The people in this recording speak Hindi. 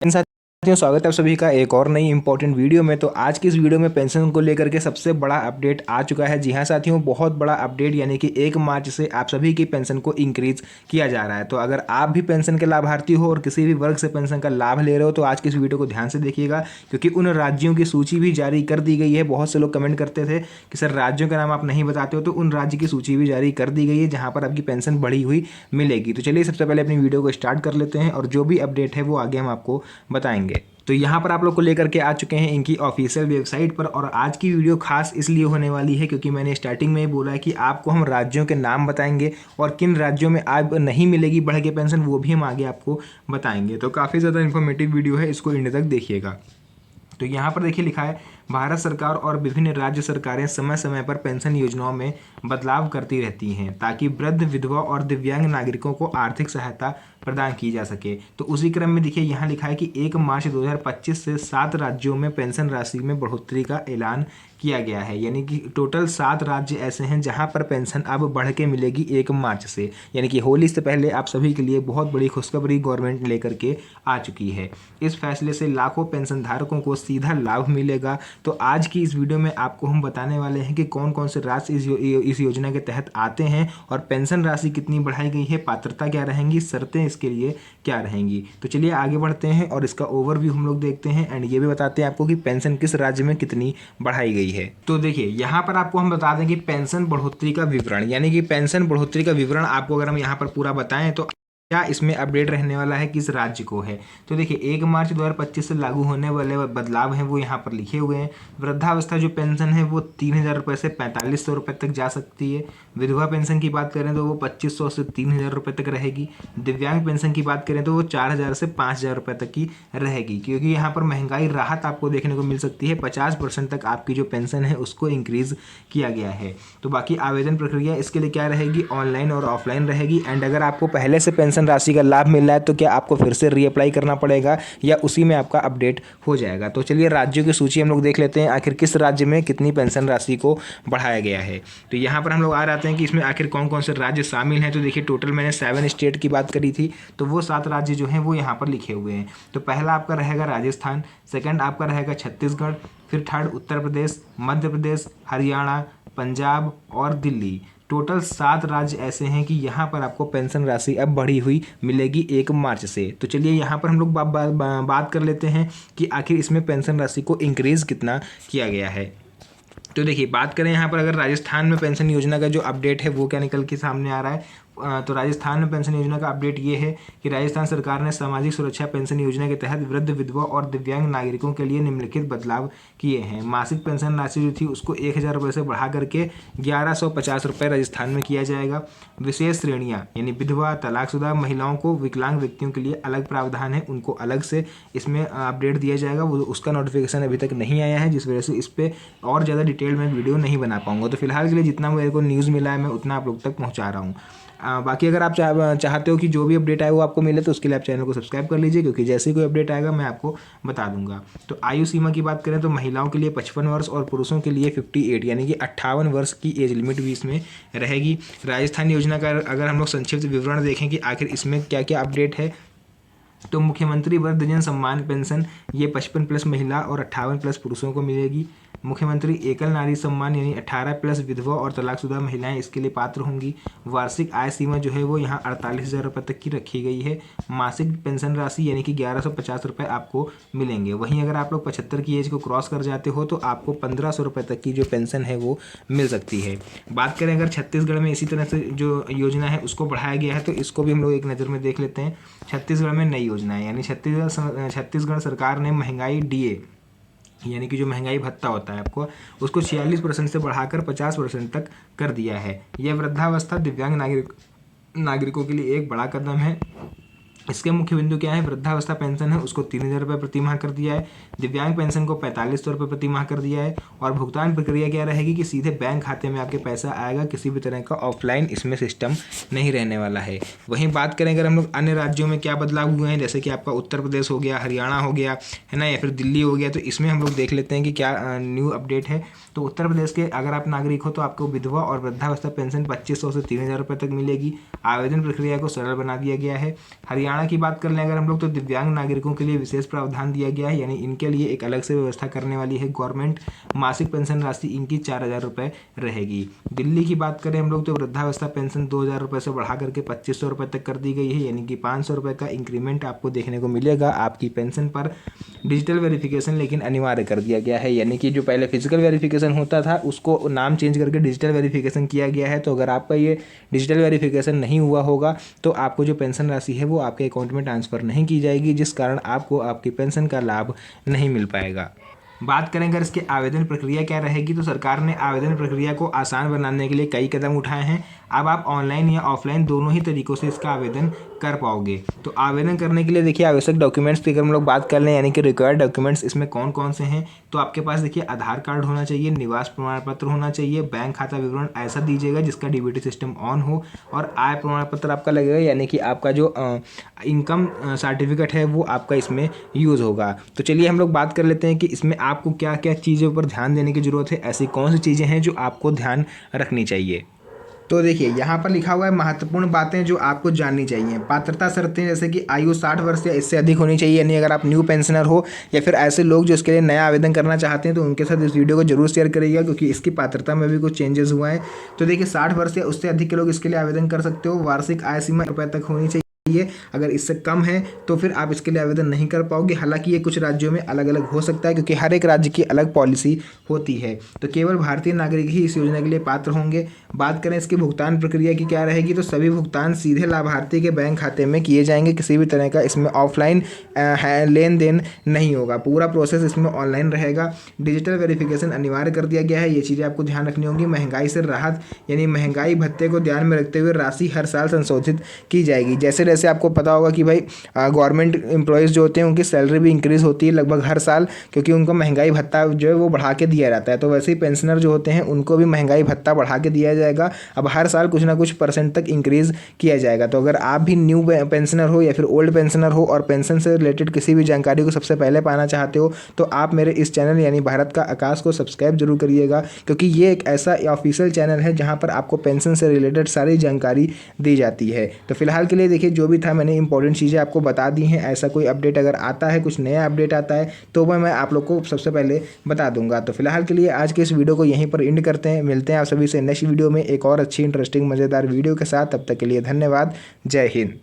साथियों, स्वागत है आप सभी का एक और नई इंपॉर्टेंट वीडियो में। तो आज की इस वीडियो में पेंशन को लेकर के सबसे बड़ा अपडेट आ चुका है। जी हाँ साथियों, बहुत बड़ा अपडेट, यानी कि 1 मार्च से आप सभी की पेंशन को इंक्रीज किया जा रहा है। तो अगर आप भी पेंशन के लाभार्थी हो और किसी भी वर्ग से पेंशन का लाभ ले रहे हो तो आज की इस वीडियो को ध्यान से देखिएगा, क्योंकि उन राज्यों की सूची भी जारी कर दी गई है। बहुत से लोग कमेंट करते थे कि सर राज्यों के नाम आप नहीं बताते हो, तो उन राज्य की सूची भी जारी कर दी गई है जहाँ पर आपकी पेंशन बढ़ी हुई मिलेगी। तो चलिए सबसे पहले अपनी वीडियो को स्टार्ट कर लेते हैं और जो भी अपडेट है वो आगे हम आपको बताएंगे। तो यहाँ पर आप लोग को लेकर के आ चुके हैं इनकी ऑफिशियल वेबसाइट पर। और आज की वीडियो खास इसलिए होने वाली है क्योंकि मैंने स्टार्टिंग में ही बोला है कि आपको हम राज्यों के नाम बताएंगे और किन राज्यों में अब नहीं मिलेगी बढ़ के पेंशन, वो भी हम आगे आपको बताएंगे। तो काफ़ी ज़्यादा इन्फॉर्मेटिव वीडियो है, इसको एंड तक देखिएगा। तो यहाँ पर देखिए लिखा है, भारत सरकार और विभिन्न राज्य सरकारें समय समय पर पेंशन योजनाओं में बदलाव करती रहती हैं ताकि वृद्ध, विधवा और दिव्यांग नागरिकों को आर्थिक सहायता प्रदान की जा सके। तो उसी क्रम में देखिए यहाँ लिखा है कि 1 मार्च 2025 से 7 राज्यों में पेंशन राशि में बढ़ोतरी का ऐलान किया गया है। यानी कि टोटल 7 राज्य ऐसे हैं जहां पर पेंशन अब बढ़ के मिलेगी 1 मार्च से। यानी कि होली से पहले आप सभी के लिए बहुत बड़ी खुशखबरी गवर्नमेंट लेकर के आ चुकी है। इस फैसले से लाखों पेंशन धारकों को सीधा लाभ मिलेगा। तो आज की इस वीडियो में आपको हम बताने वाले हैं कि कौन कौन से राज्य इस योजना के तहत आते हैं और पेंशन राशि कितनी बढ़ाई गई है, पात्रता क्या रहेंगी, शर्तें इसके लिए क्या रहेंगी। तो चलिए आगे बढ़ते हैं और इसका ओवरव्यू हम लोग देखते हैं एंड ये भी बताते हैं आपको कि पेंशन किस राज्य में कितनी बढ़ाई गई है। तो देखिए यहाँ पर आपको हम बता दें कि पेंशन बढ़ोतरी का विवरण, यानी कि पेंशन बढ़ोतरी का विवरण आपको अगर हम यहाँ पर पूरा बताएं तो क्या इसमें अपडेट रहने वाला है, किस राज्य को है। तो देखिए 1 मार्च 2025 से लागू होने वाले बदलाव हैं वो यहाँ पर लिखे हुए हैं। वृद्धावस्था जो पेंशन है वो 3,000 रुपये से 4,500 रुपये तक जा सकती है। विधवा पेंशन की बात करें तो वो 2,500 से 3,000 रुपये तक रहेगी। दिव्यांग पेंशन की बात करें तो वो 4,000 से 5,000 रुपये तक की रहेगी, क्योंकि यहाँ पर महंगाई राहत आपको देखने को मिल सकती है। 50% तक आपकी जो पेंशन है उसको इंक्रीज किया गया है। तो बाकी आवेदन प्रक्रिया इसके लिए क्या रहेगी, ऑनलाइन और ऑफलाइन रहेगी। एंड अगर आपको पहले से पेंशन राशि का लाभ मिल रहा है तो क्या आपको फिर से रीअप्लाई करना पड़ेगा या उसी में आपका अपडेट हो जाएगा। तो चलिए राज्यों की सूची हम लोग देख लेते हैं, आखिर किस राज्य में कितनी पेंशन राशि को बढ़ाया गया है। तो यहाँ पर हम लोग आ जाते हैं कि इसमें आखिर कौन कौन से राज्य शामिल हैं। तो देखिए टोटल मैंने 7 स्टेट की बात करी थी, तो वो 7 राज्य जो हैं वो यहाँ पर लिखे हुए हैं। तो पहला आपका रहेगा राजस्थान, सेकंड आपका रहेगा छत्तीसगढ़, फिर थर्ड उत्तर प्रदेश, मध्य प्रदेश, हरियाणा, पंजाब और दिल्ली। टोटल 7 राज्य ऐसे हैं कि यहाँ पर आपको पेंशन राशि अब बढ़ी हुई मिलेगी 1 मार्च से। तो चलिए यहाँ पर हम लोग बात कर लेते हैं कि आखिर इसमें पेंशन राशि को इंक्रीज़ कितना किया गया है। तो देखिए बात करें यहाँ पर अगर राजस्थान में पेंशन योजना का जो अपडेट है वो क्या निकल के सामने आ रहा है। तो राजस्थान में पेंशन योजना का अपडेट ये है कि राजस्थान सरकार ने सामाजिक सुरक्षा पेंशन योजना के तहत वृद्ध, विधवा और दिव्यांग नागरिकों के लिए निम्नलिखित बदलाव किए हैं। मासिक पेंशन राशि जो थी उसको 1,000 रुपये से बढ़ा करके 1,150 रुपये राजस्थान में किया जाएगा। विशेष श्रेणियाँ यानी विधवा, तलाकशुदा महिलाओं को, विकलांग व्यक्तियों के लिए अलग प्रावधान है, उनको अलग से इसमें अपडेट दिया जाएगा। वो उसका नोटिफिकेशन अभी तक नहीं आया है, जिस वजह से इस पर और ज़्यादा डिटेल में वीडियो नहीं बना पाऊंगा। तो फिलहाल के लिए जितना मेरे को न्यूज़ मिला है मैं उतना आप लोग तक पहुँचा रहा हूँ। बाकी अगर आप चाहते हो कि जो भी अपडेट आए वो आपको मिले तो उसके लिए आप चैनल को सब्सक्राइब कर लीजिए, क्योंकि जैसे ही कोई अपडेट आएगा मैं आपको बता दूंगा। तो आयु सीमा की बात करें तो महिलाओं के लिए 55 वर्ष और पुरुषों के लिए 58 यानी कि 58 वर्ष की एज लिमिट भी इसमें रहेगी। राजस्थान योजना का अगर हम लोग संक्षिप्त विवरण देखें कि आखिर इसमें क्या क्या अपडेट है, तो मुख्यमंत्री वृद्धजन सम्मान पेंशन ये 55+ महिला और 58+ पुरुषों को मिलेगी। मुख्यमंत्री एकल नारी सम्मान यानी 18+ विधवा और तलाकशुदा महिलाएं इसके लिए पात्र होंगी। वार्षिक आय सीमा जो है वो यहाँ 48,000 रुपये तक की रखी गई है। मासिक पेंशन राशि यानी कि 1,150 रुपये आपको मिलेंगे। वहीं अगर आप लोग 75 की एज को क्रॉस कर जाते हो तो आपको 1,500 रुपये तक की जो पेंशन है वो मिल सकती है। बात करें अगर छत्तीसगढ़ में इसी तरह से जो योजना है उसको बढ़ाया गया है तो इसको भी हम लोग एक नज़र में देख लेते हैं। छत्तीसगढ़ में नई योजना है, यानी छत्तीसगढ़ सरकार ने महंगाई डीए यानी कि जो महंगाई भत्ता होता है आपको उसको 46% से बढ़ाकर 50% तक कर दिया है। यह वृद्धावस्था दिव्यांग नागरिकों के लिए एक बड़ा कदम है। इसके मुख्य बिंदु क्या है, वृद्धावस्था पेंशन है उसको 3,000 रुपये प्रति माह कर दिया है। दिव्यांग पेंशन को 4,500 रुपये प्रति माह कर दिया है। और भुगतान प्रक्रिया क्या रहेगी कि सीधे बैंक खाते में आपके पैसा आएगा, किसी भी तरह का ऑफलाइन इसमें सिस्टम नहीं रहने वाला है। वहीं बात करें अगर हम लोग अन्य राज्यों में क्या बदलाव हुए हैं, जैसे कि आपका उत्तर प्रदेश हो गया, हरियाणा हो गया है ना, या फिर दिल्ली हो गया, तो इसमें हम लोग देख लेते हैं कि क्या न्यू अपडेट है। तो उत्तर प्रदेश के अगर आप नागरिक हो तो आपको विधवा और वृद्धावस्था पेंशन 2,500 से 3,000 रुपये तक मिलेगी। आवेदन प्रक्रिया को सरल बना दिया गया है। हरियाणा तेलंगाना की बात कर लें अगर हम लोग, तो दिव्यांग नागरिकों के लिए विशेष प्रावधान दिया गया है, यानी इनके लिए एक अलग से व्यवस्था करने वाली है गवर्नमेंट। मासिक पेंशन राशि इनकी 4,000 रुपये रहेगी। दिल्ली की बात करें हम लोग, तो वृद्धावस्था पेंशन 2,000 रुपये से बढ़ा करके 2,500 रुपये तक कर दी गई है, यानी कि 500 रुपये का इंक्रीमेंट आपको देखने को मिलेगा आपकी पेंशन पर। डिजिटल वेरिफिकेशन लेकिन अनिवार्य कर दिया गया है, यानी कि जो पहले फिजिकल वेरिफिकेशन होता था उसको नाम चेंज करके डिजिटल वेरिफिकेशन किया गया है। तो अगर आपका ये डिजिटल वेरिफिकेशन नहीं हुआ होगा तो आपको जो पेंशन राशि है वो आपके अकाउंट में ट्रांसफ़र नहीं की जाएगी, जिस कारण आपको आपकी पेंशन का लाभ नहीं मिल पाएगा। बात करें अगर इसके आवेदन प्रक्रिया क्या रहेगी, तो सरकार ने आवेदन प्रक्रिया को आसान बनाने के लिए कई कदम उठाए हैं। अब आप ऑनलाइन या ऑफलाइन दोनों ही तरीक़ों से इसका आवेदन कर पाओगे। तो आवेदन करने के लिए देखिए आवश्यक डॉक्यूमेंट्स की अगर हम लोग बात कर लें, यानी कि रिक्वायर्ड डॉक्यूमेंट्स इसमें कौन कौन से हैं, तो आपके पास देखिए आधार कार्ड होना चाहिए, निवास प्रमाण पत्र होना चाहिए, बैंक खाता विवरण ऐसा दीजिएगा जिसका डीबीटी सिस्टम ऑन हो, और आय प्रमाण पत्र आपका लगेगा, यानी कि आपका जो इनकम सर्टिफिकेट है वो आपका इसमें यूज़ होगा। तो चलिए हम लोग बात कर लेते हैं कि इसमें आपको क्या क्या चीज़ों पर ध्यान देने की ज़रूरत है, ऐसी कौन सी चीज़ें हैं जो आपको ध्यान रखनी चाहिए। तो देखिए यहाँ पर लिखा हुआ है महत्वपूर्ण बातें जो आपको जाननी चाहिए। पात्रता शर्तें जैसे कि आयु 60 वर्ष या इससे अधिक होनी चाहिए, यानी अगर आप न्यू पेंशनर हो या फिर ऐसे लोग जो इसके लिए नया आवेदन करना चाहते हैं तो उनके साथ इस वीडियो को जरूर शेयर करिएगा, क्योंकि इसकी पात्रता में भी कुछ चेंजेस हुआ है। तो देखिए 60 वर्ष या उससे अधिक के लोग इसके लिए आवेदन कर सकते हो। वार्षिक आय सीमा रुपये तक होनी चाहिए, अगर इससे कम है तो फिर आप इसके लिए आवेदन नहीं कर पाओगे। हालांकि ये कुछ राज्यों में अलग अलग हो सकता है, क्योंकि हर एक राज्य की अलग पॉलिसी होती है। तो केवल भारतीय नागरिक ही इस योजना के लिए पात्र होंगे। बात करें इसकी भुगतान प्रक्रिया की क्या रहेगी, तो सभी भुगतान सीधे लाभार्थी के बैंक खाते में किए जाएंगे। किसी भी तरह का इसमें ऑफलाइन लेन देन नहीं होगा, पूरा प्रोसेस इसमें ऑनलाइन रहेगा। डिजिटल वेरिफिकेशन अनिवार्य कर दिया गया है, ये चीज़ें आपको ध्यान रखनी होंगी। महंगाई से राहत, यानी महंगाई भत्ते को ध्यान में रखते हुए राशि हर साल संशोधित की जाएगी। जैसे जैसे आपको पता होगा कि भाई गवर्नमेंट एम्प्लॉयज़ जो होते हैं उनकी सैलरी भी इंक्रीज़ होती है लगभग हर साल, क्योंकि उनको महंगाई भत्ता जो है वो बढ़ा के दिया जाता है। तो वैसे ही पेंशनर जो होते हैं उनको भी महंगाई भत्ता बढ़ा के दिया जाएगा। अब हर साल कुछ ना कुछ % तक इंक्रीज़ किया जाएगा। तो अगर आप भी न्यू पेंशनर हो या फिर ओल्ड पेंशनर हो और पेंशन से रिलेटेड किसी भी जानकारी को सबसे पहले पाना चाहते हो, तो आप मेरे इस चैनल यानी भारत का आकाश को सब्सक्राइब जरूर करिएगा, क्योंकि ये एक ऐसा ऑफिशियल चैनल है जहाँ पर आपको पेंशन से रिलेटेड सारी जानकारी दी जाती है। तो फिलहाल के लिए देखिए जो भी था मैंने इंपॉर्टेंट चीज़ें आपको बता दी हैं। ऐसा कोई अपडेट अगर आता है, कुछ नया अपडेट आता है तो वह मैं आप लोग को सबसे पहले बता दूंगा। तो फिलहाल के लिए आज के इस वीडियो को यहीं पर एंड करते हैं। मिलते हैं आप सभी से नेक्स्ट वीडियो में एक और अच्छी इंटरेस्टिंग मज़ेदार वीडियो के साथ। तब तक के लिए धन्यवाद। जय हिंद।